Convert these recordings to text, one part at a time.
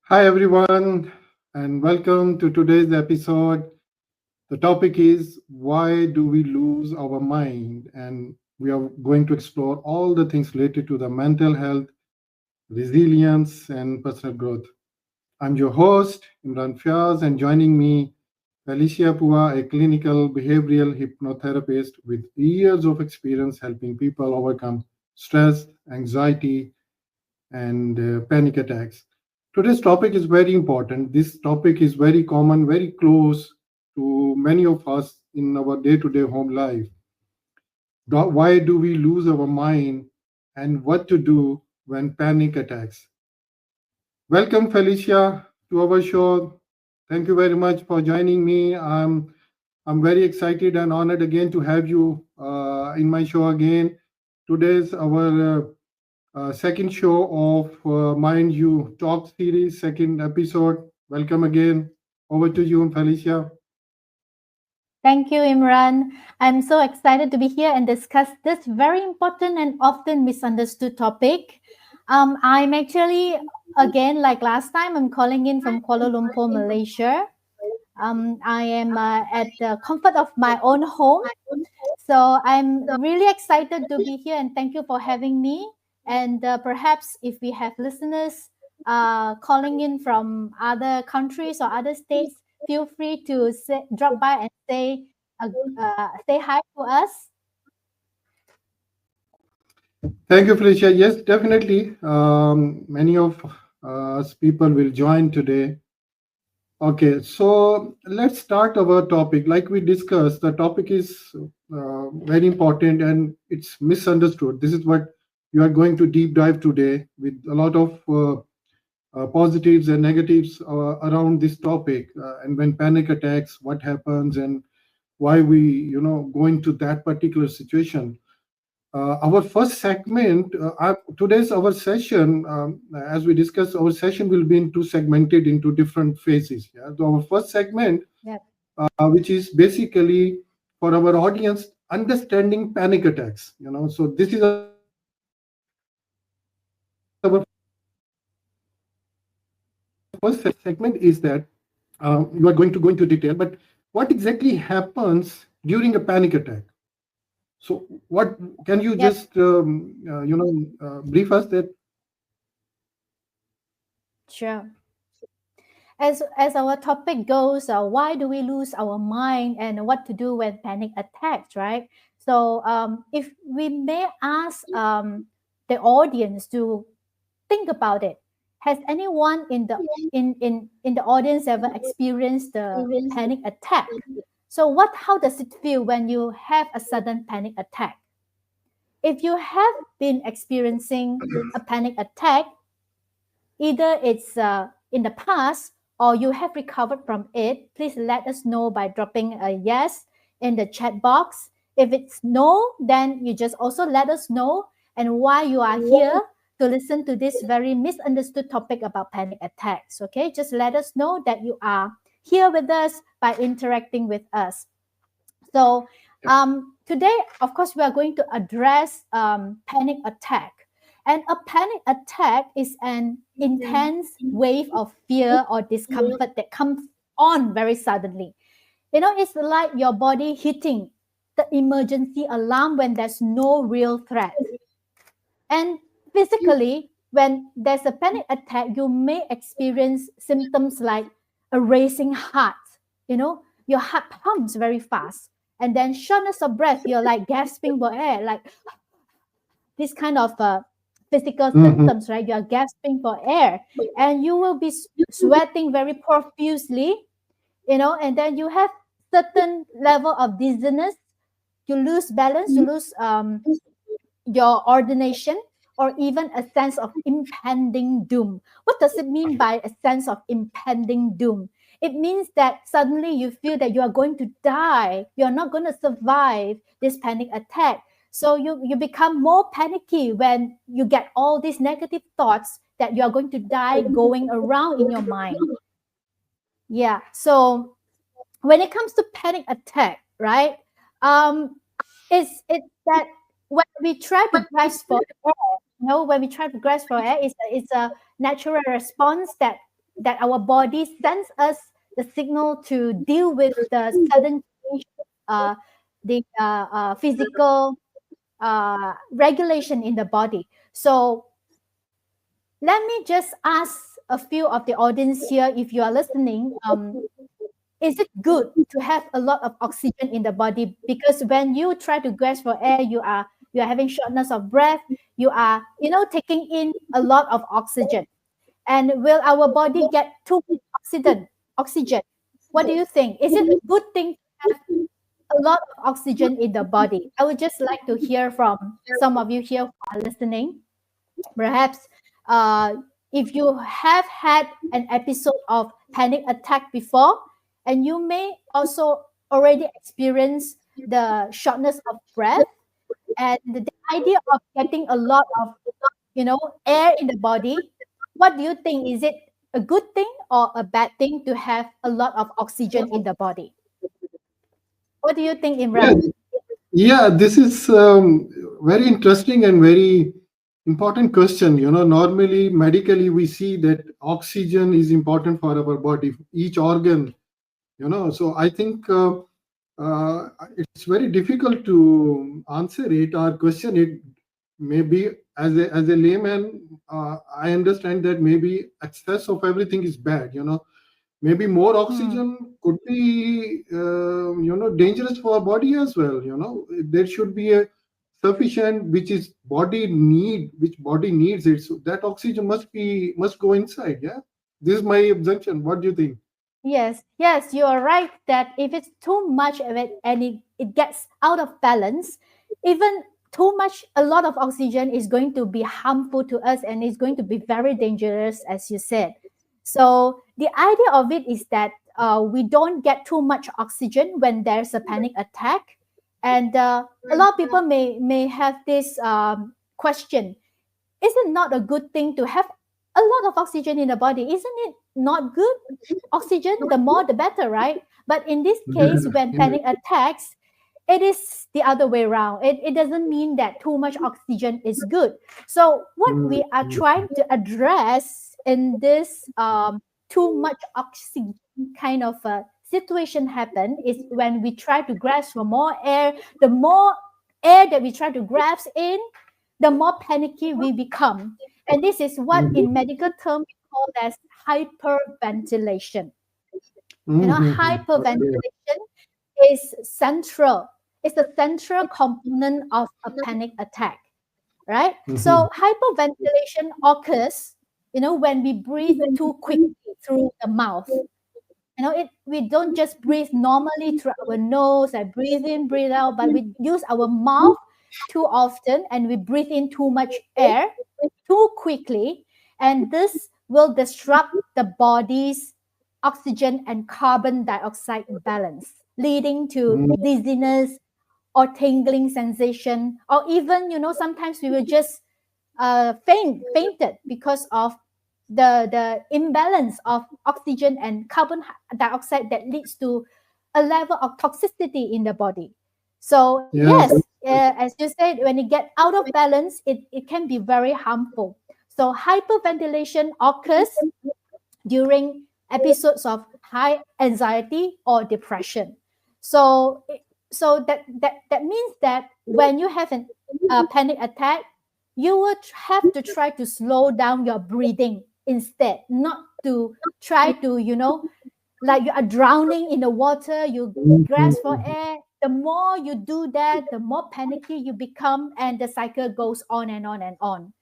Hi, everyone, and welcome to today's episode. The topic is why do we lose our mind? And we are going to explore all the things related to the mental health, resilience, and personal growth. I'm your host, Imran Fiaz, and joining me, Felicia Pua, a clinical behavioral hypnotherapist with years of experience helping people overcome stress, anxiety, and panic attacks. Today's topic is very important. This topic is very common, very close to many of us in our day to day home life. Why do we lose our mind and what to do when panic attacks? Welcome, Felicia, to our show. Thank you very much for joining me. I'm very excited and honored again to have you in my show again. Today's our second show of Mind You Talk series, second episode. Welcome again. Over to you, Felicia. Thank you, Imran. I'm so excited to be here and discuss this very important and often misunderstood topic. I'm actually, again, like last time, I'm calling in from Kuala Lumpur, Malaysia. I am at the comfort of my own home. So I'm really excited to be here and thank you for having me. And perhaps if we have listeners calling in from other countries or other states, feel free to drop by and uh, say hi to us. Thank you, Felicia. Yes, definitely. Many of us people will join today. Okay, so let's start our topic. Like we discussed, the topic is very important and it's misunderstood. This is what you are going to deep dive today with a lot of positives and negatives around this topic, and when panic attacks, what happens and why we go into that particular situation. Our first segment, today's our session, as we discussed, our session will be into segmented into different phases. Yeah, so our first segment, Yeah. which is basically for our audience understanding panic attacks. So this is our first segment. And our first segment is that you are going to go into detail, but what exactly happens during a panic attack? So, what can you just Yep. brief us that? Sure. As our topic goes, why do we lose our mind and what to do when panic attacks, right? So if we may ask the audience to think about it, has anyone in the audience ever experienced the panic attack? So how does it feel when you have a sudden panic attack? If you have been experiencing a panic attack, either it's in the past or you have recovered from it, please let us know by dropping a yes in the chat box. If it's no, then you just also let us know and why you are here to listen to this very misunderstood topic about panic attacks. Okay, just let us know that you are here with us by interacting with us. So today, of course, we are going to address panic attack. And a panic attack is an intense wave of fear or discomfort that comes on very suddenly. You know, it's like your body hitting the emergency alarm when there's no real threat. And physically, when there's a panic attack, you may experience symptoms like a racing heart. You know, your heart pumps very fast. And then shortness of breath, you're like gasping for air, like this kind of physical Mhm. symptoms, right? You're gasping for air and you will be sweating very profusely, you know, and then you have certain level of dizziness. You lose balance, you lose your ordination, or even a sense of impending doom. What does it mean by a sense of impending doom? It means that suddenly you feel that you are going to die. You're not going to survive this panic attack. So you become more panicky when you get all these negative thoughts that you are going to die going around in your mind. Yeah. So when it comes to panic attack, right? Um, it's that when we try to grasp for air, when we try to grasp for air, it's a natural response that that our body sends us the signal to deal with the sudden change, uh, the physical regulation in the body. So let me just ask a few of the audience here, if you are listening, is it good to have a lot of oxygen in the body? Because when you try to grasp for air, you are having shortness of breath, you are taking in a lot of oxygen. And will our body get too much oxygen? What do you think? Is it a good thing to have a lot of oxygen in the body? I would just like to hear from some of you here who are listening. Perhaps if you have had an episode of panic attack before, and you may also already experience the shortness of breath, and the idea of getting a lot of air in the body, what do you think? Is it a good thing or a bad thing to have a lot of oxygen in the body? What do you think, Yeah, Imran? yeah, this is very interesting and very important question. Normally, medically, we see that oxygen is important for our body, each organ. So I think it's very difficult to answer it or question it. Maybe as a layman, I understand that maybe excess of everything is bad. Maybe more Hmm. oxygen could be dangerous for our body as well. There should be a sufficient which body needs it, so that oxygen must go inside. Yeah, this is my objection. What do you think? Yes, you are right that if it's too much of it and it gets out of balance, even too much, a lot of oxygen is going to be harmful to us and is going to be very dangerous, as you said. So the idea of it is that we don't get too much oxygen when there's a panic attack. And a lot of people may have this question: is it not a good thing to have a lot of oxygen in the body? Isn't it not good? Oxygen, the more the better, right? But in this case, when Indeed. panic attacks, it is the other way around. It doesn't mean that too much oxygen is good. So what we are Mm, trying to address in this too much oxygen kind of a situation happen is when we try to grasp for more air. The more air that we try to grasp in, the more panicky we become. And this is what in mm, medical terms we call as hyperventilation. Okay. Hyperventilation is central. It's a central component of a panic attack, right? Mhm. So hyperventilation occurs, when we breathe too quickly through the mouth. We don't just breathe normally through our nose and breathe in, breathe out, but we use our mouth too often and we breathe in too much air too quickly, and this will disrupt the body's oxygen and carbon dioxide balance, leading to Mm, dizziness or tingling sensation, or even sometimes we will just fainted because of the imbalance of oxygen and carbon dioxide that leads to a level of toxicity in the body. So yeah, yes, as you said, when it get out of balance, it can be very harmful. So hyperventilation occurs during episodes of high anxiety or depression. So, that means that when you have a panic attack, you would have to try to slow down your breathing instead, not to try to, like you are drowning in the water, you grasp for Mhm. air. The more you do that, the more panicky you become, and the cycle goes on and on and on.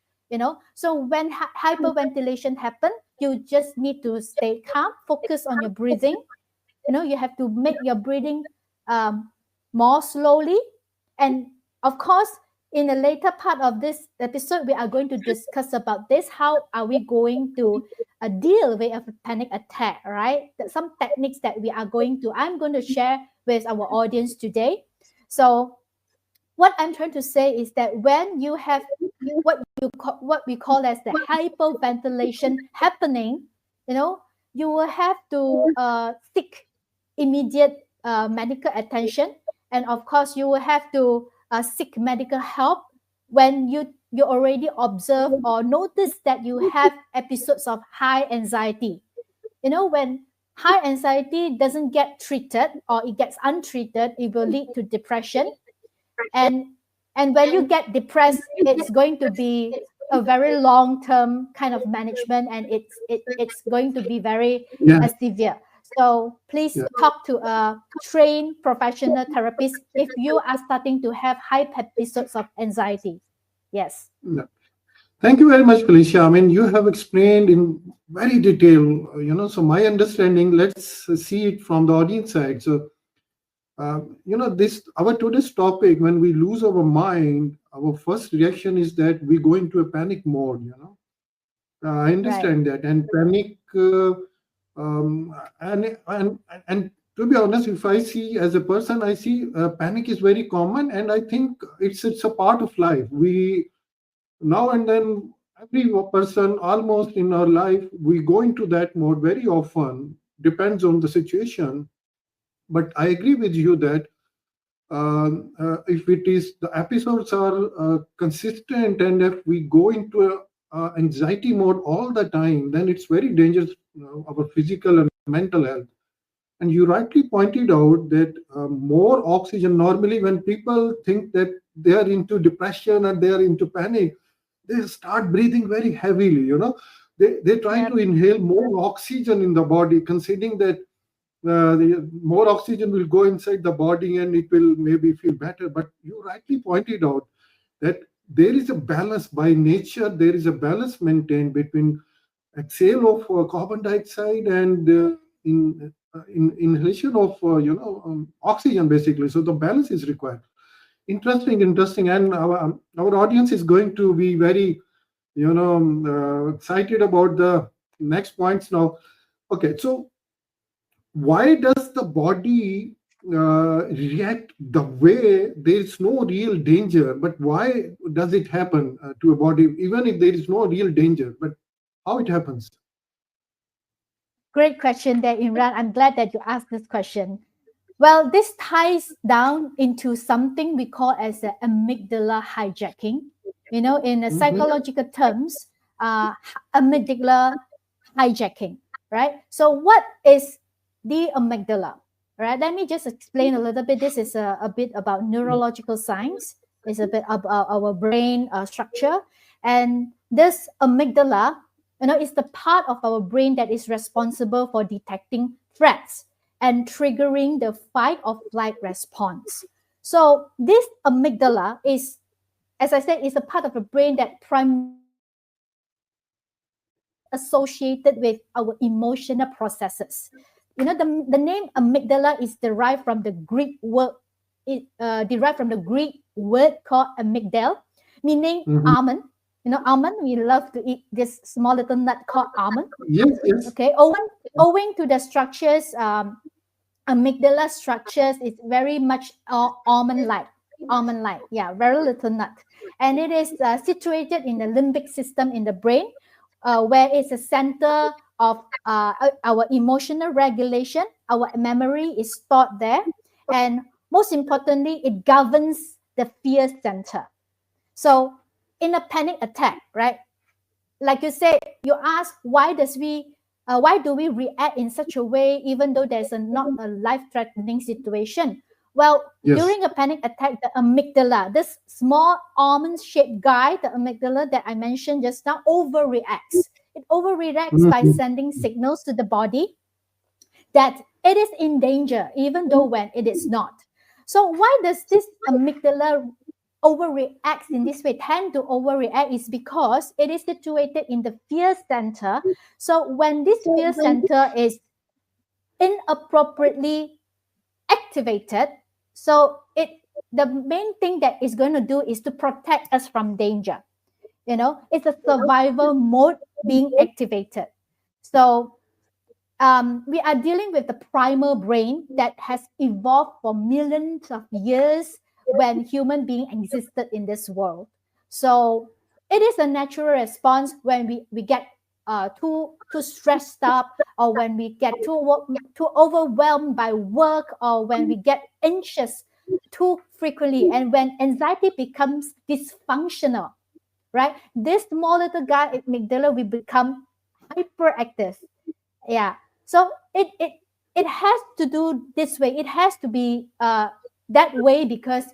So when hyperventilation happen, you just need to stay calm, focus on your breathing. You have to make your breathing um, more slowly. And of course, in the later part of this episode, we are going to discuss about this. How are we going to deal with a panic attack, right? Some techniques that I'm going to share with our audience today. So what I'm trying to say is that when you have what we call as the hyperventilation happening, you know, you will have to seek immediate medical attention, and of course, you will have to seek medical help when you already observe or notice that you have episodes of high anxiety. when high anxiety doesn't get treated or it gets untreated, it will lead to depression. and and when you get depressed, it's going to be a very long term kind of management, and it's going to be very Yeah, severe. So please yeah, talk to a trained professional therapist if you are starting to have high episodes of anxiety. Yes. yeah. Thank you very much, Felicia. I mean, you have explained in very detail, so my understanding, let's see it from the audience side. So, this our today's topic, when we lose our mind, our first reaction is that we go into a panic mode. I Right. understand that, and panic, um, and to be honest, if I see as a person, I see panic is very common, and I think it's a part of life. We now and then, every person almost in our life, we go into that mode very often. Depends on the situation, but I agree with you that if it is the episodes are consistent, and if we go into a anxiety mode all the time, then it's very dangerous, our physical and mental health. And you rightly pointed out that more oxygen, normally when people think that they are into depression and they are into panic, they start breathing very heavily. They try to Yep. inhale more oxygen in the body, considering that the more oxygen will go inside the body and it will maybe feel better. But you rightly pointed out that there is a balance by nature. There is a balance maintained between exhale of carbon dioxide and in inhalation of oxygen, basically. So the balance is required. Interesting, and our audience is going to be very excited about the next points now. Okay, so why does the body react the way there is no real danger, but why does it happen to a body even if there is no real danger, but how it happens? Great question there, Imran. I'm glad that you asked this question. Well, this ties down into something we call as the amygdala hijacking. In a Mhm. psychological terms, amygdala hijacking, right? So, what is the amygdala? Right? Let me just explain a little bit. This is a bit about neurological science. It's a bit about our brain structure, and this amygdala, is the part of our brain that is responsible for detecting threats and triggering the fight or flight response. So this amygdala is, as I said, is a part of the brain that is associated with our emotional processes. The name amygdala is derived from the Greek word, called amygdal, meaning Mhm. almond. Almond. We love to eat this small little nut called almond. Yes, yes. Okay, owing to the structures, amygdala structures is very much almond-like, yeah, very little nut, and it is situated in the limbic system in the brain, where it's a center of our emotional regulation. Our memory is stored there, and most importantly, it governs the fear center. So, in a panic attack, right? Like you said, you ask why do we react in such a way even though there's not a life-threatening situation? Well, Yes. during a panic attack, the amygdala, this small almond-shaped guy, the amygdala that I mentioned just now, overreacts. It overreacts by Mhm. sending signals to the body that it is in danger, even though when it is not. So why does this amygdala overreacts in this way, tend to overreact, is because it is situated in the fear center. So when this fear center is inappropriately activated, so the main thing that it's going to do is to protect us from danger. It's a survival mode being activated. So we are dealing with the primal brain that has evolved for millions of years when human being existed in this world. So it is a natural response when we get too stressed up, or when we get too overwhelmed by work, or when we get anxious too frequently, and when anxiety becomes dysfunctional, right? This small little guy amygdala will become hyperactive. Yeah. So it has to do this way. It has to be that way because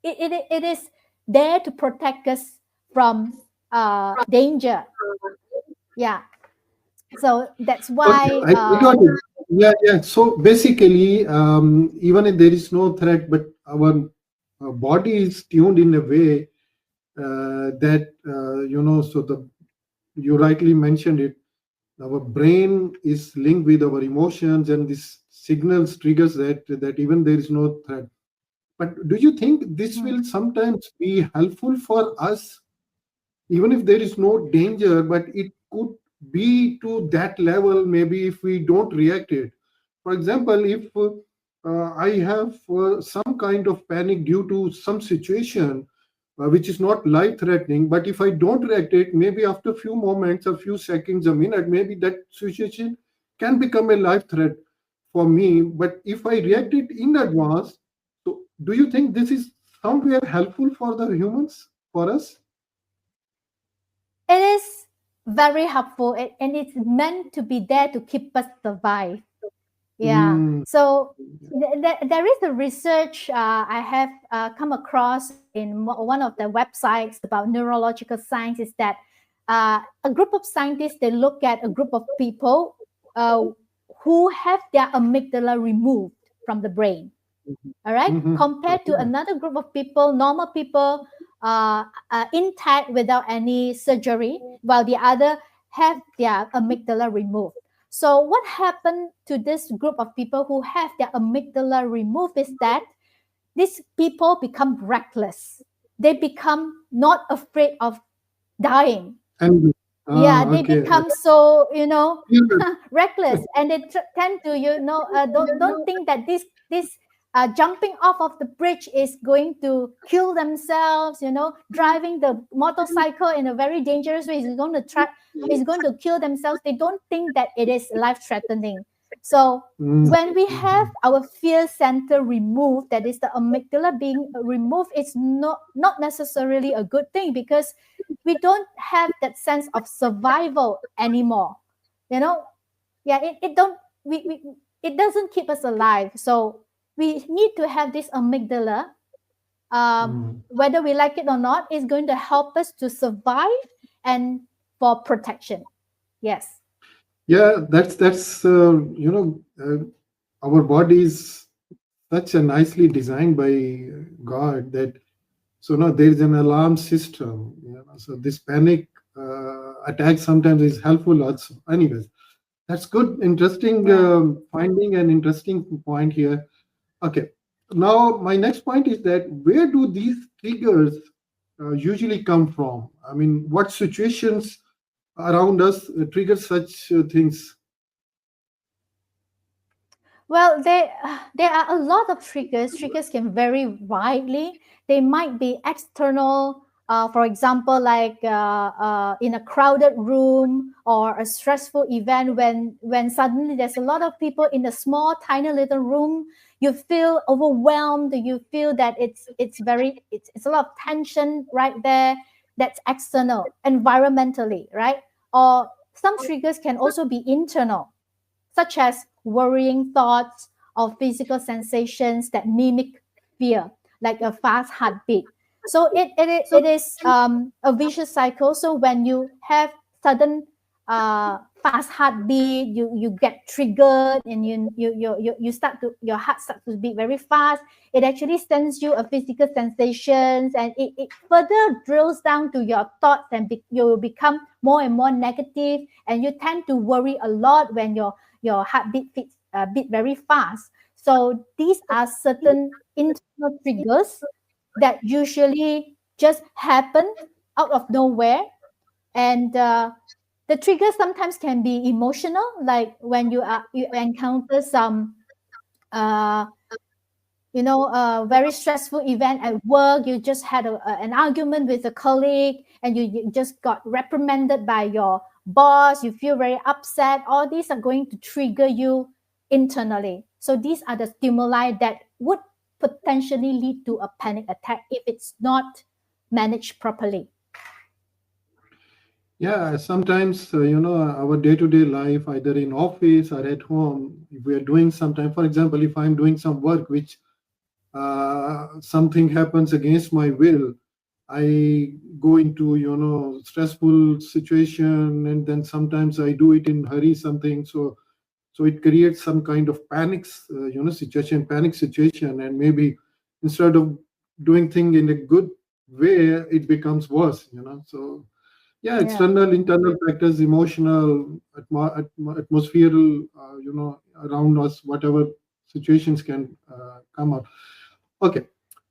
it is there to protect us from danger. Yeah. So that's Okay, why I got it. Yeah, yeah. So basically, even if there is no threat, but our body is tuned in a way that so the you rightly mentioned it. Our brain is linked with our emotions, and this signals triggers that even there is no threat. But do you think this mm, will sometimes be helpful for us, even if there is no danger, but it could be to that level maybe if we don't react it? For example, if I have some kind of panic due to some situation which is not life threatening, but if I don't react it, maybe after a few moments, a few seconds, a minute, maybe that situation can become a life threat for me. But if I react it in advance, so do you think this is somewhere helpful for the humans, for us? it is very helpful, and it's meant to be there to keep us survive. Yeah. Mm, So there is a research I have come across in one of the websites about neurological science, is that a group of scientists, they look at a group of people uh, who have their amygdala removed from the brain, all right, compared to okay. another group of people, normal people, intact without any surgery, while the other have their amygdala removed. So what happened to this group of people who have their amygdala removed is that these people become reckless. They become not afraid of dying. And Yeah, they okay. become so, Yeah. reckless, and they tend to, don't think that this jumping off of the bridge is going to kill themselves. Driving the motorcycle in a very dangerous way is going to kill themselves. They don't think that it is life threatening. So Mm, when we have our fear center removed, that is the amygdala being removed, it's not necessarily a good thing, because we don't have that sense of survival anymore. you know yeah, it don't we it doesn't keep us alive. So we need to have this amygdala, mm. whether we like it or not, is going to help us to survive and for protection. Yes. Yeah, that's our body is such a nicely designed by God that so now there is an alarm system. So this panic attack sometimes is helpful also. Anyways, that's good, interesting Right. finding and interesting point here. Okay, now my next point is that where do these triggers usually come from? I mean, what situations around us trigger such things? Well, there are a lot of triggers. Triggers can vary widely. They might be external, for example, like in a crowded room, or a stressful event, when suddenly there's a lot of people in a small, tiny little room. You feel overwhelmed. You feel that it's a lot of tension right there. That's external, environmentally, right? Or some triggers can also be internal, such as worrying thoughts or physical sensations that mimic fear, like a fast heartbeat. So it is a vicious cycle. So when you have sudden fast heartbeat, you get triggered, and you start to your heart starts to beat very fast. It actually sends you a physical sensations, and it further drills down to your thoughts, and you will become more and more negative, and you tend to worry a lot when your heartbeat beat very fast. So these are certain internal triggers that usually just happen out of nowhere. And the triggers sometimes can be emotional, like when you encounter some uh, a very stressful event at work. You just had an argument with a colleague, and you just got reprimanded by your boss. You feel very upset. All these are going to trigger you internally. So these are the stimuli that would potentially lead to a panic attack if it's not managed properly. Yeah, sometimes, our day-to-day life, either in office or at home, if we are doing sometime, for example, if I'm doing some work which something happens against my will, I go into, stressful situation, and then sometimes I do it in hurry something. So it creates some kind of panic situation, and maybe instead of doing thing in a good way, it becomes worse. So yeah, Yeah. external, internal factors, emotional, atmospheral, around us, whatever situations can come up. Okay,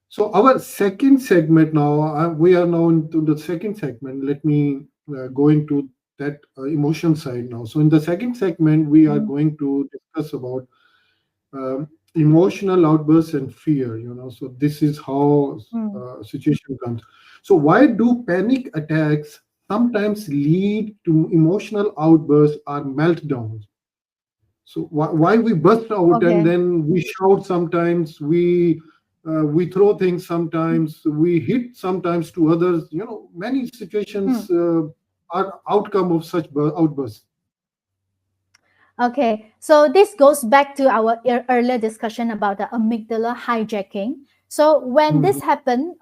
so our second segment now, we are now into the second segment. Let me go into that emotion side now. So in the second segment, we are Mm, going to discuss about emotional outbursts and fear. So this is how mm. situation comes. So why do panic attacks sometimes lead to emotional outbursts or meltdowns? So why we burst out and Okay. then we shout sometimes, we throw things sometimes, we hit sometimes to others. Many Mm. situations are outcome of such outbursts. Okay, so this goes back to our earlier discussion about the amygdala hijacking. So when Mhm. this happen,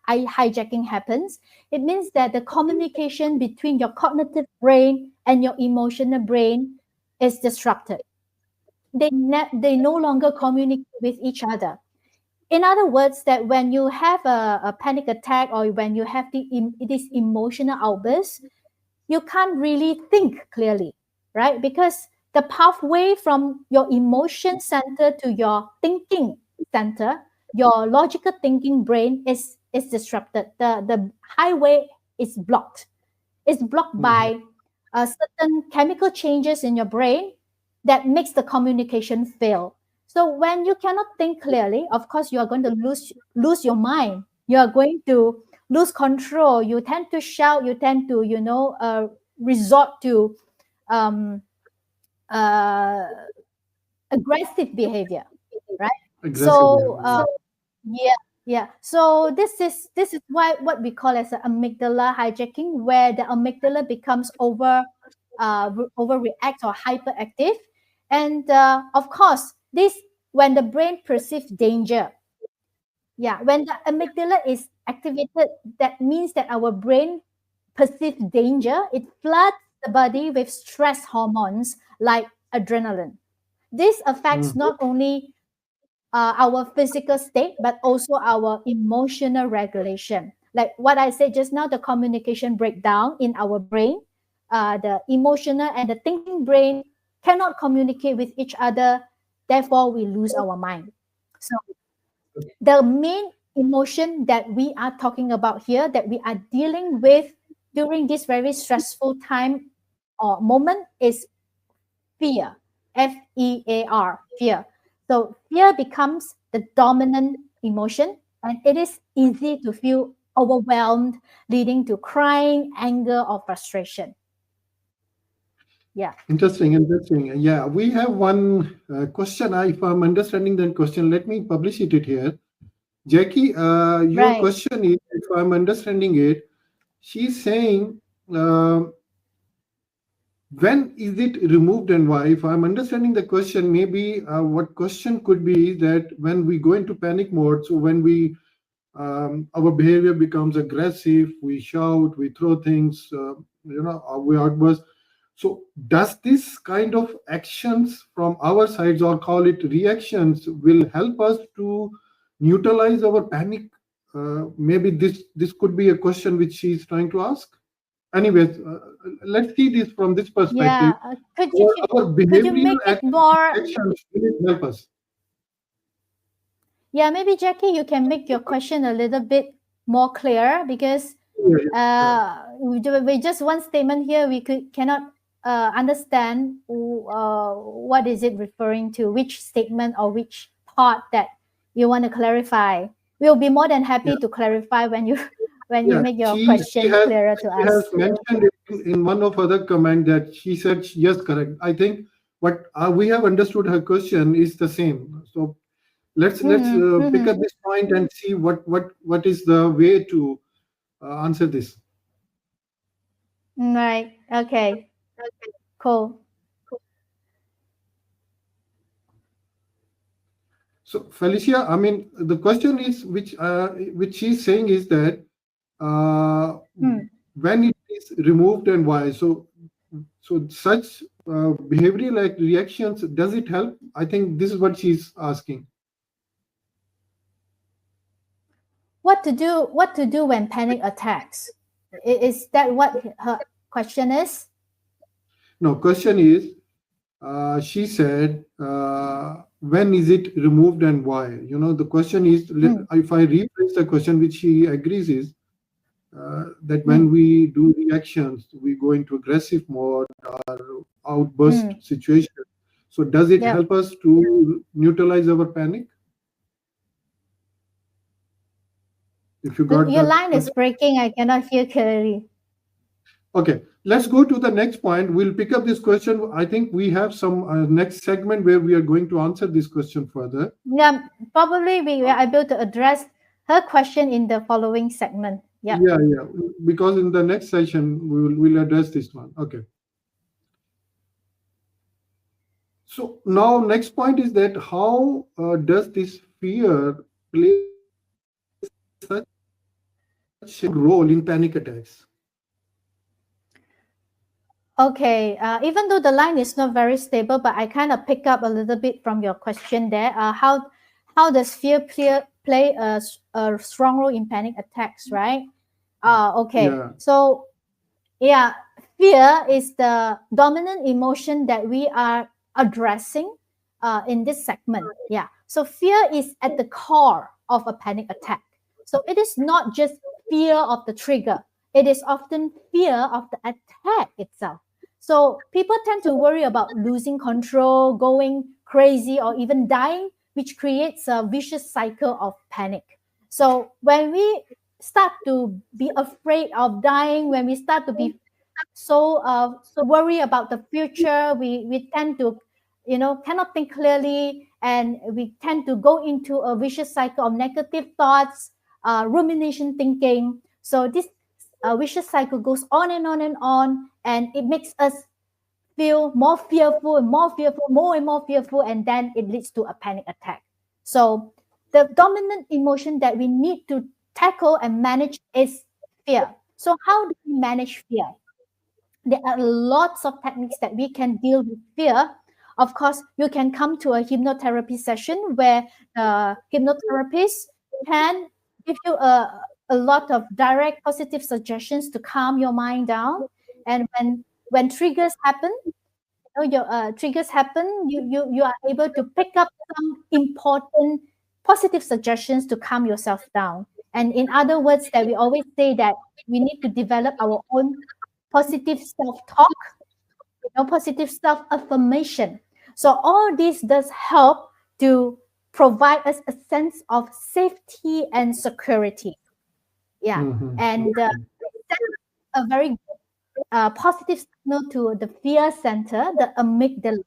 hijacking happens, it means that the communication between your cognitive brain and your emotional brain is disrupted. They no longer communicate with each other. In other words, that when you have a panic attack or when you have this emotional outburst, you can't really think clearly, right? Because the pathway from your emotion center to your thinking center, your logical thinking brain is disrupted. The highway is blocked. It's blocked Mhm. by certain chemical changes in your brain that makes the communication fail. So when you cannot think clearly, of course you are going to lose your mind. You are going to lose control. You tend to shout. You tend to resort to um, uh, aggressive behavior, right? Aggressive So behavior. yeah, yeah. So this is why what we call as an amygdala hijacking, where the amygdala becomes overreact or hyperactive, and of course this when the brain perceives danger. Yeah, when the amygdala is activated, that means that our brain perceives danger. It floods the body with stress hormones like adrenaline. This affects Mhm. not only our physical state, but also our emotional regulation. Like what I said just now, the communication breakdown in our brain, the emotional and the thinking brain cannot communicate with each other. Therefore, we lose our mind. So the main emotion that we are talking about here, that we are dealing with during this very stressful time or moment, is fear. Fear, fear. So fear becomes the dominant emotion, and it is easy to feel overwhelmed, leading to crying, anger, or frustration. Yeah. Interesting, interesting. Yeah, we have one question. If I'm understanding that question, let me publish it here. Jackie, your Right. question is, if I'm understanding it, she's saying, uh, when is it removed and why? If I'm understanding the question, maybe what question could be that when we go into panic mode, so when our behavior becomes aggressive, we shout, we throw things, we outburst. So does this kind of actions from our sides, or call it reactions, will help us to neutralize our panic? Maybe this could be a question which she's trying to ask. Anyways, let's see this from this perspective. Yeah. Could you Our could you behavioral make it more? actions will it help us? Yeah, maybe Jackie, you can make your question a little bit more clear because Yeah, yeah. with just one statement here, we cannot understand what is it referring to, which statement or which part that you want to clarify. We'll be more than Yeah. happy to clarify when you when you Yeah, make your she question has clearer to she has us. mentioned it in one of other comment that she said yes, correct. I think what we have understood her question is the same. So let's Mm-hmm, pick mm-hmm. up this point and see what is the way to answer this. Right. Okay. Cool. So Felicia, I mean, the question is which she's saying is that uh, Mm. when it is removed and why. So such behavior like reactions, does it help? I think this is what she's asking. What to do when panic attacks? Is that what her question is? No, question is, she said, when is it removed and why? The question is, Mm. if I rephrase the question, which she agrees is, that when Mm. we do reactions, we go into aggressive mode or outburst Mm. situation. So does it Yep. help us to neutralize our panic? If you got Your the line is question. breaking. I cannot hear clearly. Okay, let's go to the next point. We'll pick up this question. I think we have some next segment where we are going to answer this question further. Yeah, probably we were able to address her question in the following segment. Yep. Yeah, yeah. Because in the next session we'll address this one. Okay. So now next point is that how does this fear play such a big role in panic attacks? Okay, even though the line is not very stable, but I kind of pick up a little bit from your question there. How does fear play a strong role in panic attacks, right? Okay. Yeah. So yeah, fear is the dominant emotion that we are addressing in this segment. Yeah. So fear is at the core of a panic attack. So it is not just fear of the trigger, it is often fear of the attack itself. So people tend to worry about losing control, going crazy, or even dying, which creates a vicious cycle of panic. So when we start to be afraid of dying, when we start to be so worry about the future, we tend to, cannot think clearly, and we tend to go into a vicious cycle of negative thoughts, rumination thinking. So this vicious cycle goes on and on and on, and it makes us feel more fearful and more fearful, more and more fearful, and then it leads to a panic attack. So the dominant emotion that we need to tackle and manage is fear. So how do we manage fear? There are lots of techniques that we can deal with fear. Of course, you can come to a hypnotherapy session where the hypnotherapist can give you a lot of direct positive suggestions to calm your mind down. And when triggers happen, your triggers happen, you are able to pick up some important positive suggestions to calm yourself down. And in other words, that we always say that we need to develop our own positive self-talk, positive self-affirmation. So all this does help to provide us a sense of safety and security. Yeah, Mhm. and it sends a very positive signal to the fear center, the amygdala,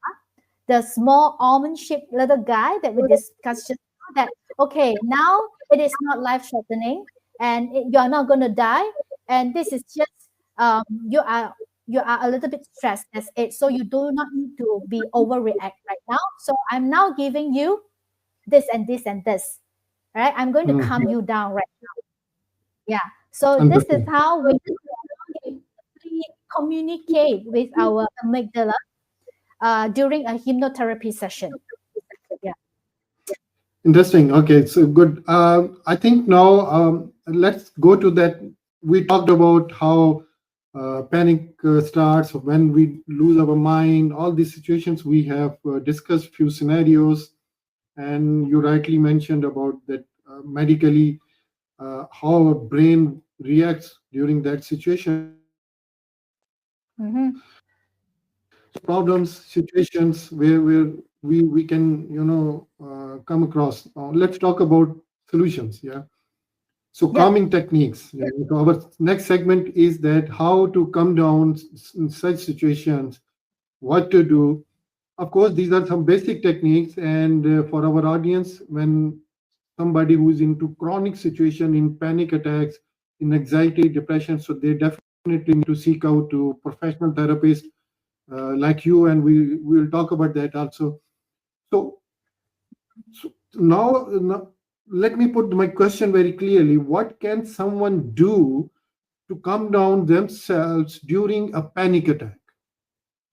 the small almond-shaped little guy that we discussed just now, that okay, now it is not life-threatening, and you are not going to die, and this is just um, you are you are a little bit stressed. That's it. So you do not need to be overreact right now. So I'm now giving you this and this and this. All right, I'm going to Mhm. calm you down right. Yeah. So this is Understood. how we communicate with our amygdala during a hypnotherapy session. Yeah. Interesting. Okay, so good. I think now let's go to that. We talked about how panic starts when we lose our mind. All these situations we have discussed few scenarios, and you rightly mentioned about that medically how our brain reacts during that situation. Mm-hmm. Problems, situations where we can come across. Let's talk about solutions. Yeah. So Yep. calming techniques. Yeah. So our next segment is that how to come down in such situations, what to do. Of course, these are some basic techniques, and for our audience, when somebody who's into chronic situation in panic attacks, in anxiety, depression, so they definitely definitely need to seek out to professional therapists like you, and we will talk about that also. So, now let me put my question very clearly. What can someone do to calm down themselves during a panic attack?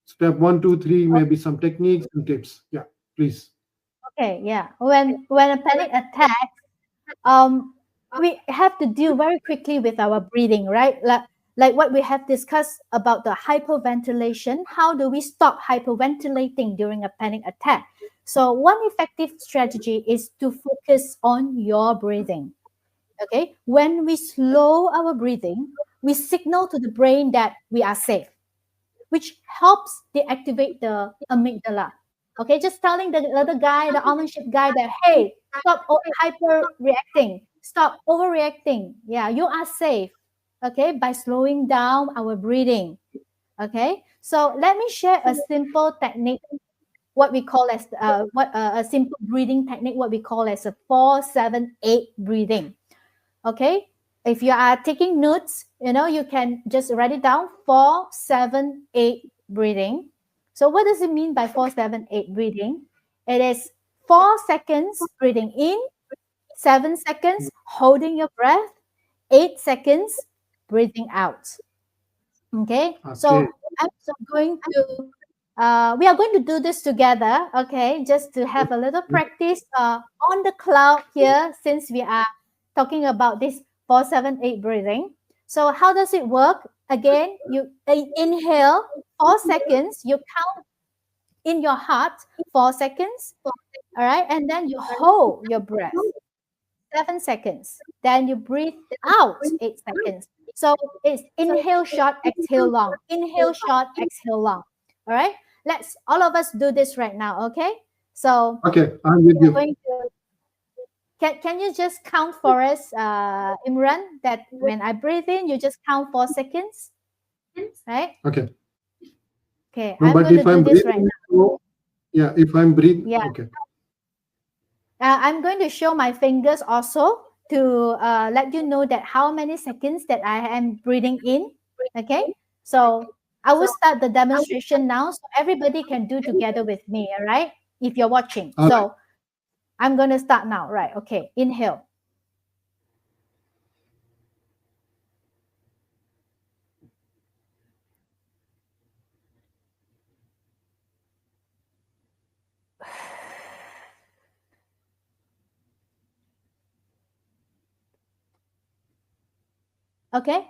Step one, two, three, maybe some techniques and tips. Yeah, please. Okay, yeah. When a panic attack, um, we have to deal very quickly with our breathing, right? Like what we have discussed about the hyperventilation. How do we stop hyperventilating during a panic attack? So one effective strategy is to focus on your breathing. Okay, when we slow our breathing, we signal to the brain that we are safe, which helps deactivate the amygdala. Okay, just telling the other guy, the almond shaped guy, that hey, stop hyper reacting, stop overreacting. Yeah, you are safe. Okay, by slowing down our breathing. Okay, so let me share a simple technique, what we call as what a simple breathing technique, what we call as a 4-7-8 breathing. Okay, if you are taking notes, you can just write it down: 4-7-8 breathing. So what does it mean by 4-7-8 breathing? It is 4 seconds breathing in, 7 seconds holding your breath, 8 seconds breathing out. Okay, Okay. so I'm going to we are going to do this together, okay, just to have a little practice on the cloud here, since we are talking about this 4-7-8 breathing. So how does it work? Again, you inhale 4 seconds, you count in your heart 4 seconds, all right, and then you hold your breath 7 seconds. Then you breathe out 8 seconds. So it's inhale short, exhale long. Inhale short, exhale long. All right. Let's all of us do this right now. Okay. So Okay, I'm with we're you. going to. Can you just count for us, Imran? That when I breathe in, you just count 4 seconds, right? Okay. Okay. No, I'm but going to if do I'm this right breathing, now. slow, yeah, if I'm breathing, Yeah. okay. I'm going to show my fingers also to let you know that how many seconds that I am breathing in. Okay, so I will start the demonstration now, so everybody can do together with me. All right, if you're watching. All right. So I'm going to start now. Right? Okay, inhale. Okay,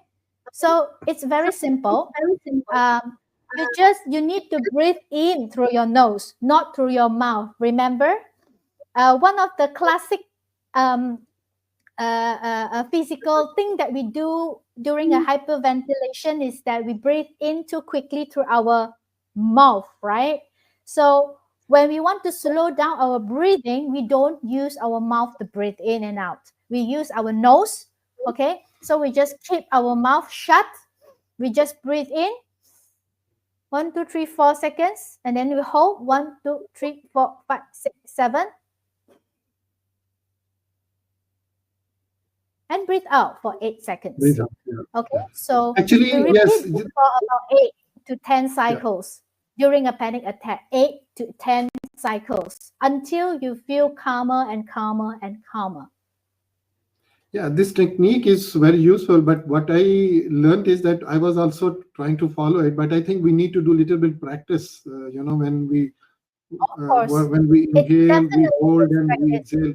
so it's very simple. You need to breathe in through your nose, not through your mouth. Remember, one of the classic um, a physical thing that we do during a hyperventilation is that we breathe in too quickly through our mouth, right? So when we want to slow down our breathing, we don't use our mouth to breathe in and out. We use our nose, okay? So we just keep our mouth shut. We just breathe in 1, 2, 3, 4 seconds, and then we hold 1, 2, 3, 4, 5, 6, 7, and breathe out for 8 seconds. Breathe out. Yeah. Okay, Yeah. so we Actually, yes. repeat this for about 8 to 10 Yeah. cycles during a panic attack. 8 to 10 cycles until you feel calmer and calmer and calmer. Yeah, this technique is very useful, but what I learned is that I was also trying to follow it, but I think we need to do a little bit practice, Of course, when we it inhale, we definitely hold takes and we practice. exhale.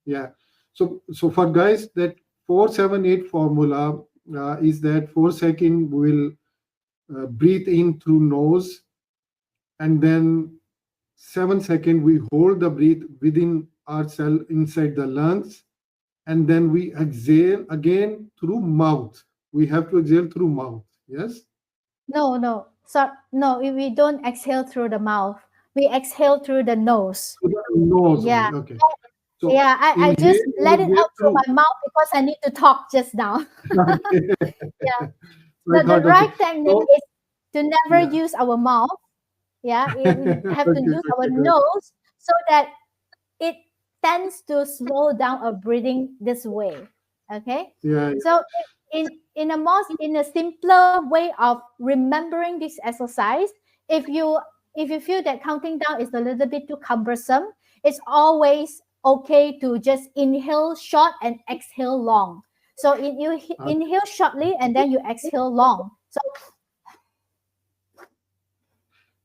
Yeah. So for guys, that 4-7-8 formula is that 4 second will breathe in through nose, and then 7 second we hold the breath within our cell inside the lungs, and then we exhale again through mouth. We have to exhale through mouth. Yes. No, we don't exhale through the mouth. We exhale through the nose. Through the nose Yeah, only. Okay. So yeah. I inhale just and let it exhale out through through. my mouth because I need to talk just now. Okay. Yeah. So I The thought, okay. right technique So is to never yeah. use our mouth. Yeah, we have to Okay. use our Okay. Good. nose so that it tends to slow down our breathing this way. Okay, Yeah. Yeah. so in a simpler way of remembering this exercise, if you feel that counting down is a little bit too cumbersome, it's always okay to just inhale short and exhale long. So you inhale shortly and then you exhale long.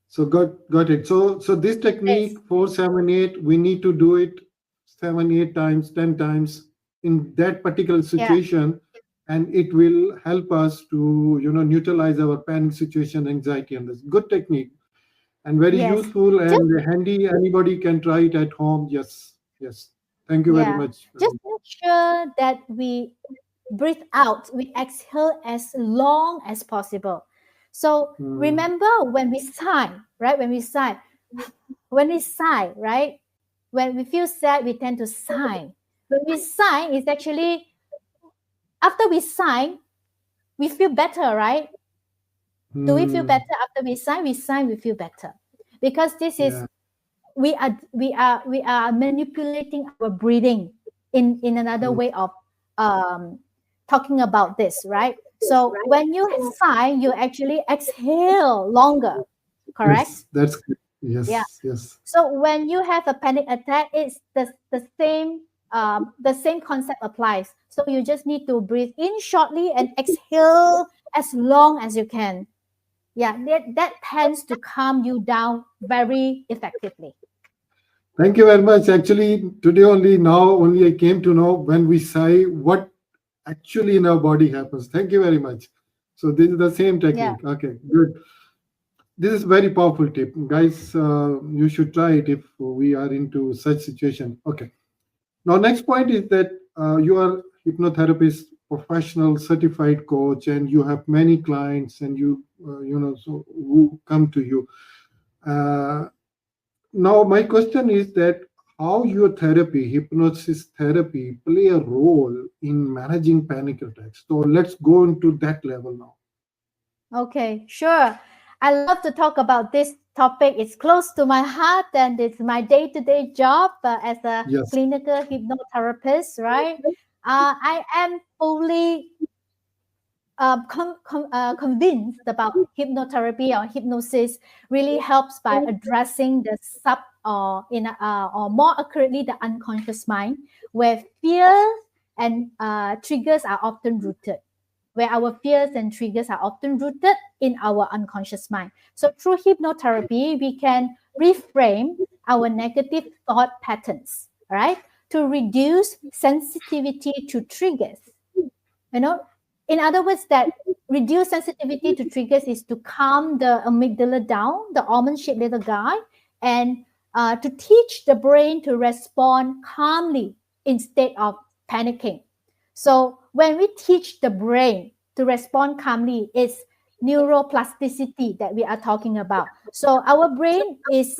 So got it. So this Yes, technique 478, we need to do it 7, 8 times, 10 times in that particular yeah, situation, and it will help us to neutralize our panic situation, anxiety, and this good technique and very yes. useful Just and handy. Anybody can try it at home. Yes, yes. Thank you very yeah, much. just make sure that we breathe out, we exhale as long as possible. So Hmm, remember when we sigh, right? When we sigh, right? When we feel sad, we tend to sigh. When we sigh, it's actually after we sigh, we feel better, right? Do we feel hmm, better after we sigh? We sigh, we feel better. Because this is yeah. we are manipulating our breathing in another Hmm, way of um, talking about this, right? So when you sigh, you actually exhale longer, correct? yes, that's good. Yeah. Yes, yes. So when you have a panic attack, it's the same concept applies. So you just need to breathe in shortly and exhale as long as you can. Yeah, that tends to calm you down very effectively. Thank you very much. Actually, today only, now only I came to know when we sigh what actually in our body happens. Thank you very much. So this is the same Yeah. technique. Okay, good. This is very powerful tip, guys. You should try it if we are into such situation. Okay. Now, next point is that you are hypnotherapist, professional, certified coach, and you have many clients, and so who come to you. Uh, Now, my question is that how your therapy, hypnosis therapy, play a role in managing panic attacks. So let's go into that level now. Okay, sure. I love to talk about this topic. It's close to my heart and it's my day-to-day job as a Yes. clinical hypnotherapist, right? I am fully convinced about hypnotherapy or hypnosis really helps by addressing the or more accurately the unconscious mind, where fears and triggers are often rooted, where our fears and triggers are often rooted in our unconscious mind. So through hypnotherapy, we can reframe our negative thought patterns, right? To reduce sensitivity to triggers. You know, in other words, that reduce sensitivity to triggers is to calm the amygdala down, the almond-shaped little guy, and to teach the brain to respond calmly instead of panicking. So when we teach the brain to respond calmly, it's neuroplasticity that we are talking about. So our brain is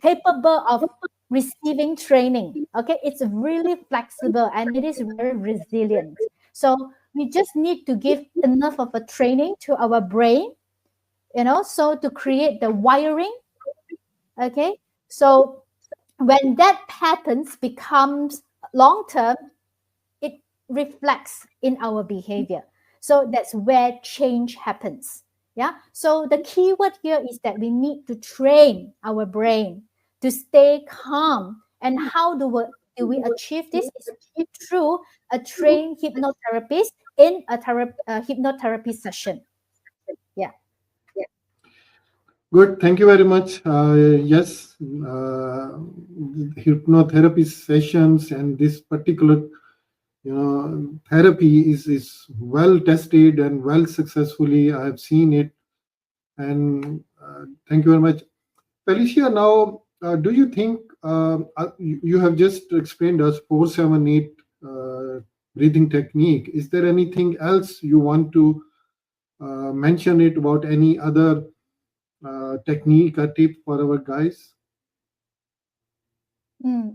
capable of receiving training. Okay, it's really flexible and it is very resilient. So we just need to give enough of a training to our brain, so to create the wiring. Okay, so when that patterns becomes long term, it reflects in our behavior. So that's where change happens. Yeah. So the key word here is that we need to train our brain to stay calm. And how do we achieve this? Is through a trained hypnotherapist in a hypnotherapy session. Yeah. Good. Thank you very much. Yes, hypnotherapy sessions and this particular therapy is well tested and well successfully. I have seen it, and thank you very much. Felicia, now, do you think you have just explained us 478 breathing technique? Is there anything else you want to mention it about any other technique or tip for our guys?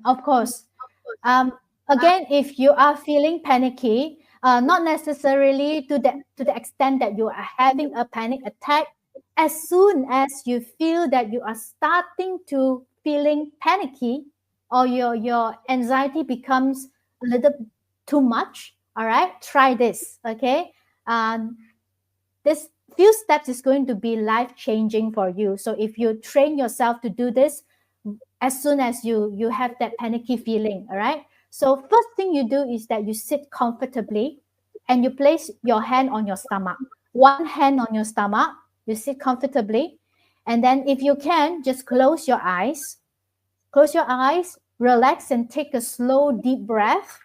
Of course. Um, Again, if you are feeling panicky, not necessarily to the extent that you are having a panic attack, as soon as you feel that you are starting to feeling panicky or your anxiety becomes a little too much, all right, try this. Okay. this few steps is going to be life changing for you. So if you train yourself to do this, as soon as you have that panicky feeling, all right? So first thing you do is that you sit comfortably and you place your hand on your stomach. One hand on your stomach, you sit comfortably. And then if you can, just close your eyes. Close your eyes, relax and take a slow, deep breath.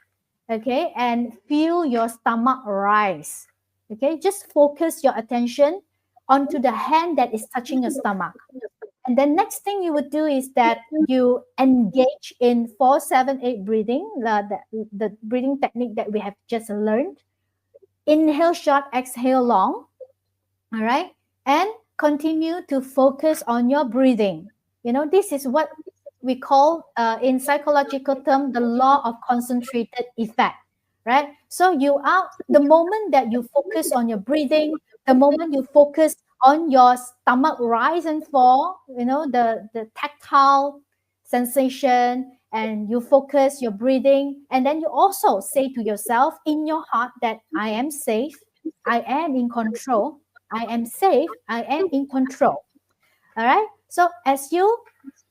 Okay, and feel your stomach rise. Okay, just focus your attention onto the hand that is touching your stomach. And then next thing you would do is that you engage in 4-7-8 breathing, the breathing technique that we have just learned. Inhale short, exhale long. All right. And continue to focus on your breathing. This is what we call, in psychological term, the law of concentrated effect, right? So the moment that you focus on your breathing, the moment you focus on your stomach rise and fall, the tactile sensation, and you focus your breathing, and then you also say to yourself in your heart that I am safe, I am in control, I am safe, I am in control. All right. So as you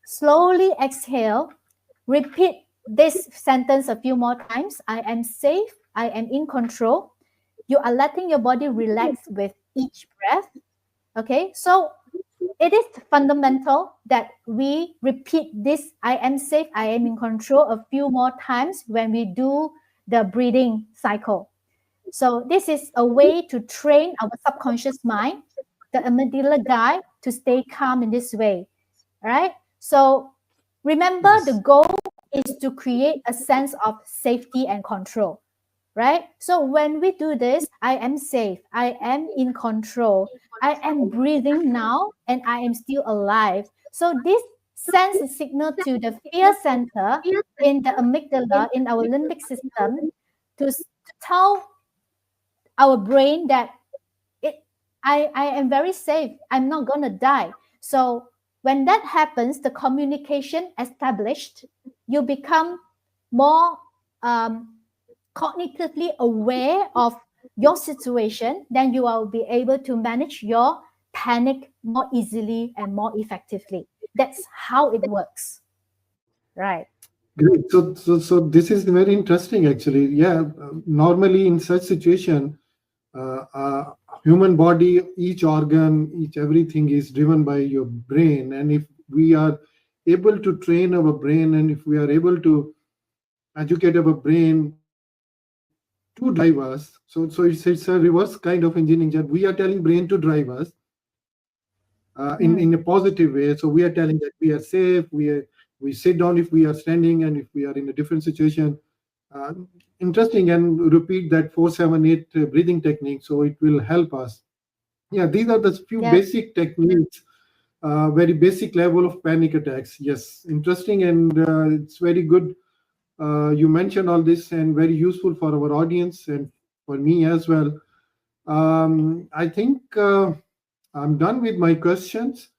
slowly exhale, repeat this sentence a few more times. I am safe, I am in control. You are letting your body relax with each breath. Okay. So it is fundamental that we repeat this I am safe, I am in control a few more times when we do the breathing cycle. So this is a way to train our subconscious mind, the amygdala guide, to stay calm in this way, right? So remember, the Yes. goal is to create a sense of safety and control, right? So when we do this, I am safe, I am in control, I am breathing now, and I am still alive. So this sends a signal to the fear center in the amygdala, in our limbic system, to tell our brain that I am very safe. I'm not going to die. So when that happens, the communication established, you become more cognitively aware of your situation, then you will be able to manage your panic more easily and more effectively. That's how it works, right? Great. So this is very interesting, actually. Yeah. Normally, in such situation, human body, each organ, each everything is driven by your brain. And if we are able to train our brain, and if we are able to educate our brain to drive us, so it's a reverse kind of engineering, that we are telling brain to drive us in a Mm. positive way. So we are telling that we are safe. We sit down if we are standing, and if we are in a different situation. Uh, Interesting, and repeat that 4-7-8 breathing technique. So it will help us. Yeah, these are the few Yep. basic techniques, very basic level of panic attacks. Yes, interesting, and it's very good. You mentioned all this, and very useful for our audience and for me as well. I think I'm done with my questions.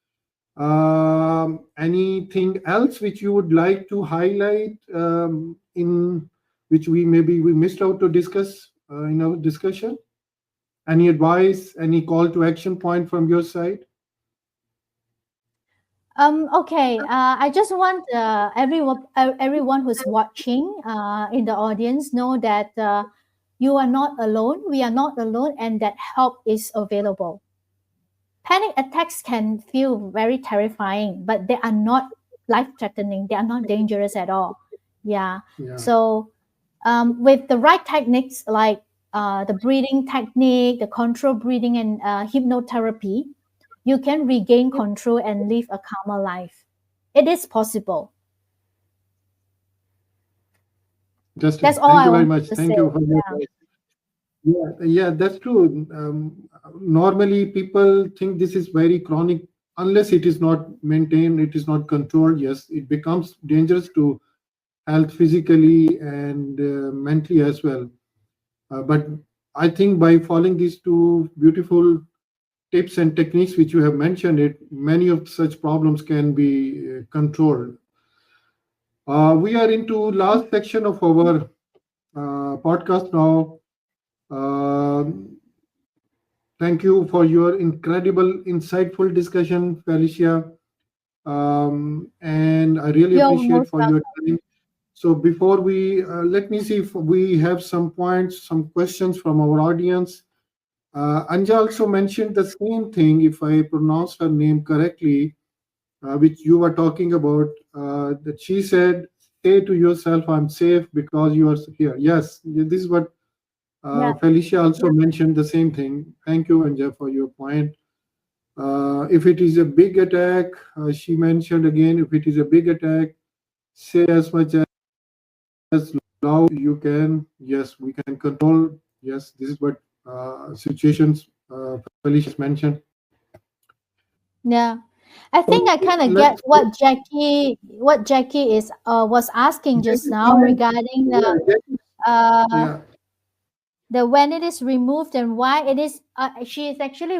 Anything else which you would like to highlight, in which we missed out to discuss in our discussion? Any advice, any call to action point from your side? Okay. I just want everyone who's watching in the audience know that you are not alone. We are not alone, and that help is available. Panic attacks can feel very terrifying, but they are not life-threatening. They are not dangerous at all. Yeah. Yeah, So with the right techniques like the breathing technique, the control breathing, and hypnotherapy, you can regain control and live a calmer life. It is possible. That's interesting. all Thank I you very wanted much. to Thank say. you for your Yeah. advice. Yeah, yeah, that's true. Normally, people think this is very chronic. Unless it is not maintained, it is not controlled. Yes, it becomes dangerous to health physically and mentally as well. But I think by following these two beautiful tips and techniques which you have mentioned, it many of such problems can be controlled. We are into last section of our podcast now. Um Thank you for your incredible, insightful discussion, Felicia. And I really You're appreciate most for your welcome. time. So before we let me see if we have some points, some questions from our audience. Anja also mentioned the same thing, if I pronounced her name correctly, which you were talking about. That she said, "Say to yourself, I'm safe because you are here." Yes, this is what Yeah. Felicia also mentioned the same thing. Thank you, Anja, for your point. If it is a big attack, she mentioned again, if it is a big attack, say as much as loud you can. Yes, we can control. Yes, this is what situations Felicia mentioned. Yeah. I think I So kind of get let's. what Jackie is was asking just Jackie, now regarding yeah, Jackie, uh yeah. the when it is removed and why it is she is actually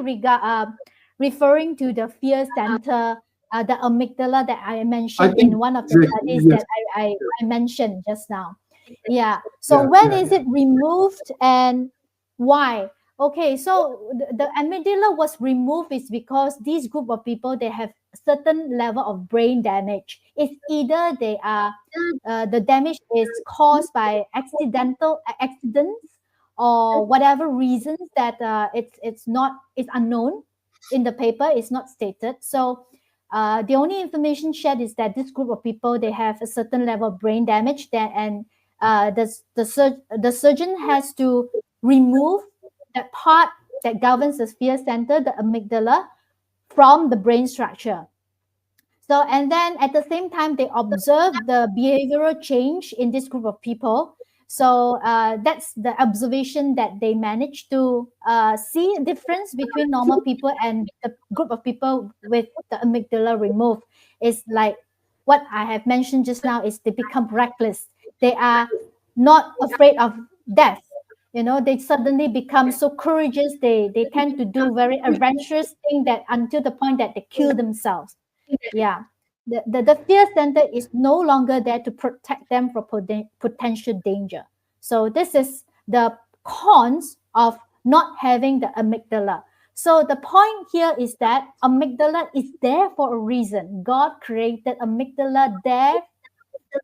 referring to the fear center, the amygdala that I I mentioned think in one of the exactly. studies Yes. that I mentioned just now. Yeah, so Yeah. when Yeah. is Yeah. it removed and why? Okay, so the amygdala was removed is because this group of people, they have certain level of brain damage. It's either they are the damage is caused by accidental accidents or whatever reasons that it's not, it's unknown in the paper, it's not stated. So the only information shared is that this group of people, they have a certain level of brain damage that, and the surgeon has to remove that part that governs the fear center, the amygdala, from the brain structure. So, and then at the same time, they observe the behavioral change in this group of people. So that's the observation that they managed to see a difference between normal people and the group of people with the amygdala removed. Is like what I have mentioned just now, is they become reckless. They are not afraid of death. You know, they suddenly become so courageous. They tend to do very adventurous thing that until the point that they kill themselves. Yeah. The fear center is no longer there to protect them from potential danger. So this is the cons of not having the amygdala. So the point here is that amygdala is there for a reason. God created amygdala there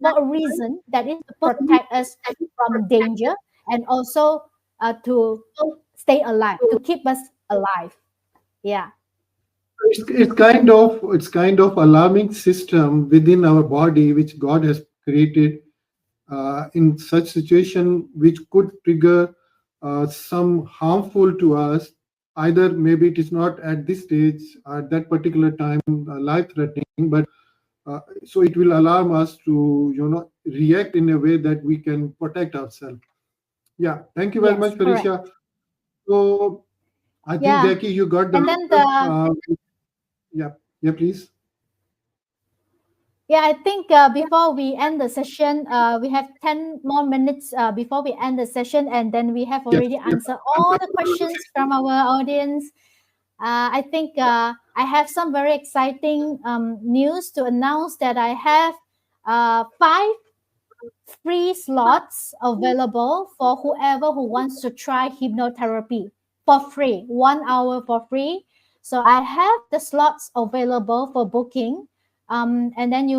for a reason, that is to protect us from danger and also to stay alive, to keep us alive. Yeah. It's kind of alarming system within our body which God has created in such situation which could trigger some harmful to us. Either maybe it is not at this stage at that particular time life threatening, but so it will alarm us to react in a way that we can protect ourselves. Yeah, thank you very Yes, much, correct. Felicia. So I think Yeah. Jackie, you got the And then answer. the Yeah, yeah, please. Yeah, I think before we end the session, we have 10 more minutes before we end the session, and then we have Yes, already yes. answered all the questions from our audience. I think I have some very exciting news to announce, that I have 5 free slots available for whoever who wants to try hypnotherapy for free, 1 hour for free. So I have the slots available for booking. And then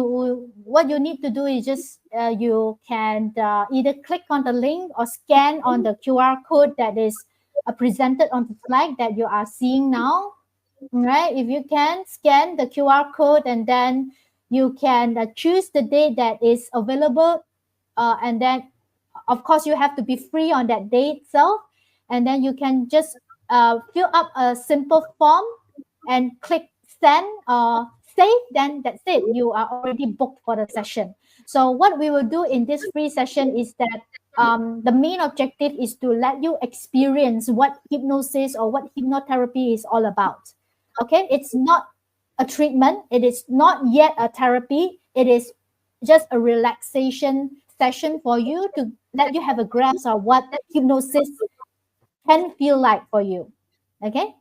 what you need to do is just you can either click on the link or scan on the QR code that is presented on the slide that you are seeing now. Right? If you can scan the QR code, and then you can choose the date that is available, and then of course you have to be free on that day itself, and then you can just fill up a simple form and click send or save, then that's it, you are already booked for the session. So what we will do in this free session is that the main objective is to let you experience what hypnosis or what hypnotherapy is all about. Okay, it's not a treatment, it is not yet a therapy, it is just a relaxation session for you, to let you have a grasp of what hypnosis can feel like for you. Okay,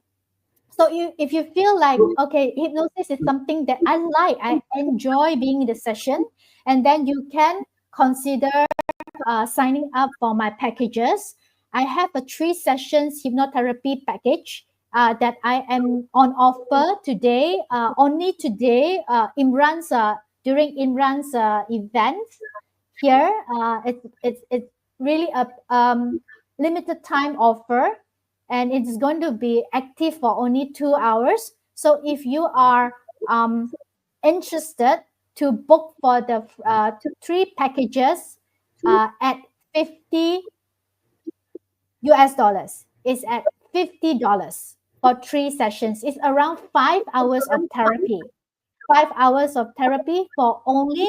so if you feel like, okay, hypnosis is something that I like, I enjoy being in the session, and then you can consider signing up for my packages. I have a 3 sessions hypnotherapy package, that I am on offer today, only today, during Imran's event here. It's really a limited time offer, and it's going to be active for only 2 hours. So if you are interested to book for the 3 packages at 50 US dollars, it's at $50 for 3 sessions. It's around 5 hours of therapy. 5 hours of therapy for only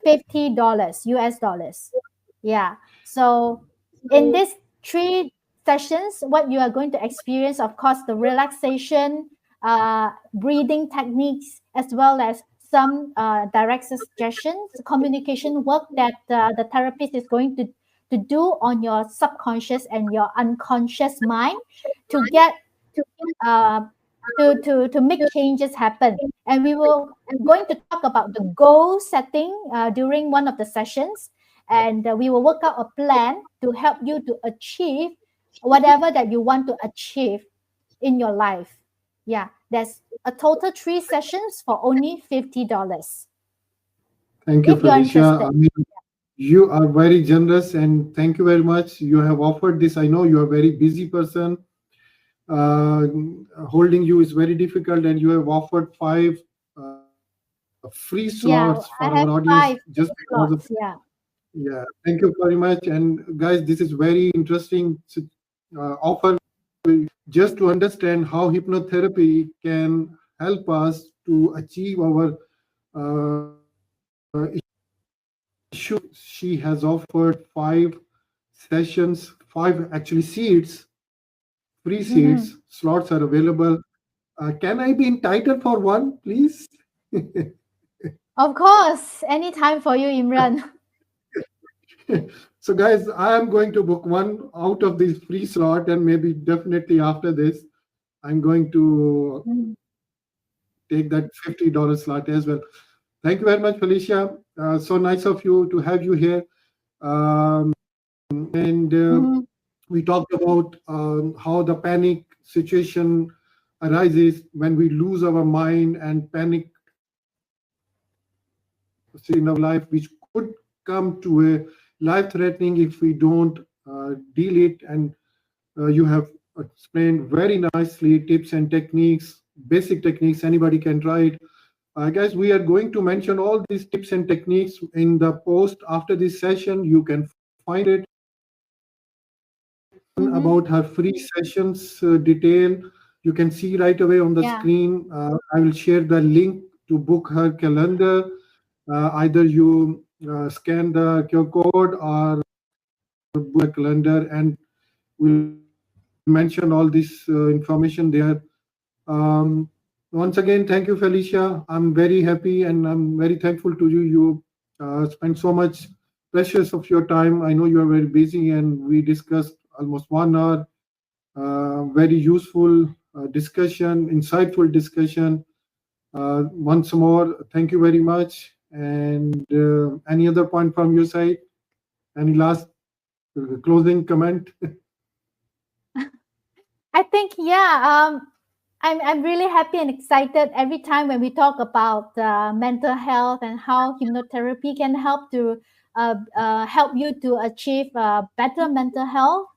$50 US dollars. Yeah. So in these 3 sessions, what you are going to experience, of course, the relaxation, breathing techniques, as well as some direct suggestions, communication work that the therapist is going to do on your subconscious and your unconscious mind to get uh, to make changes happen. And we will going to talk about the goal setting during one of the sessions, and we will work out a plan to help you to achieve whatever that you want to achieve in your life. Yeah, there's a total 3 sessions for only $50 Thank you, if you're Felicia. interested. I mean, you are very generous, and thank you very much. You have offered this. I know you are a very busy person. Uh, Holding you is very difficult, and you have offered 5 free slots for our Yeah, audience I have just five because of. slots. Yeah. Yeah, thank you very much. And guys, this is very interesting offer just to understand how hypnotherapy can help us to achieve our issue. She has offered 5 sessions, five actually seats, free Mhm. seats, slots are available. Can I be entitled for one, please? Of course, anytime for you, Imran. So, guys, I am going to book one out of this free slot, and maybe definitely after this, I'm going to Mm. take that $50 slot as well. Thank you very much, Felicia. So nice of you to have you here. And Mhm. we talked about how the panic situation arises when we lose our mind, and panic in our life, which could come to a life threatening if we don't deal it. And you have explained very nicely tips and techniques, basic techniques. Anybody can try it. Guys, we are going to mention all these tips and techniques in the post after this session. You can find it Mhm. about her free sessions detail. You can see right away on the Yeah. screen. I will share the link to book her calendar. Either you scan the QR code or book a calendar, and we'll mention all this information there. Um, Once again, thank you, Felicia. I'm very happy and I'm very thankful to you. You spent so much precious of your time. I know you are very busy, and we discussed almost 1 hour. Very useful discussion, insightful discussion. Once more, thank you very much. And any other point from your side? Any last closing comment? I think, yeah, I'm really happy and excited every time when we talk about mental health and how hypnotherapy can help to help you to achieve better mental health.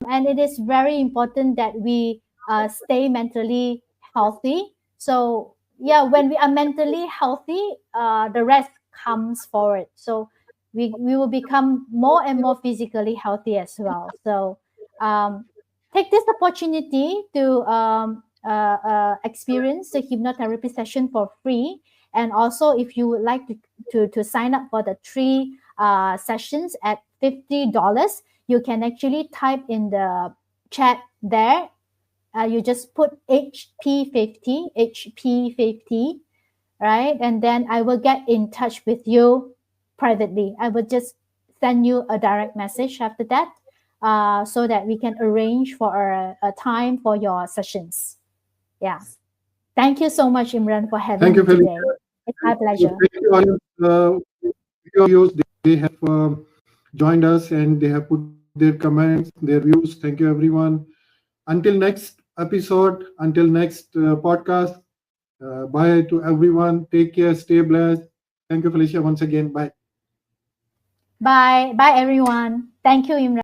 And it is very important that we stay mentally healthy. So yeah, when we are mentally healthy, the rest comes forward. So we will become more and more physically healthy as well. So um, take this opportunity to experience the hypnotherapy session for free. And also, if you would like to sign up for the 3 sessions at $50, you can actually type in the chat there. You just put HP50, right? And then I will get in touch with you privately. I will just send you a direct message after that, so that we can arrange for a time for your sessions. Yeah. Thank you so much, Imran, for having Thank you, me Felicia. today. It's my So pleasure. thank you, audience. Viewers, they have joined us and they have put their comments, their views. Thank you, everyone. Until next episode. Until next podcast. Bye to everyone. Take care. Stay blessed. Thank you, Felicia, once again. Bye. Bye. Bye, everyone. Thank you, Imran.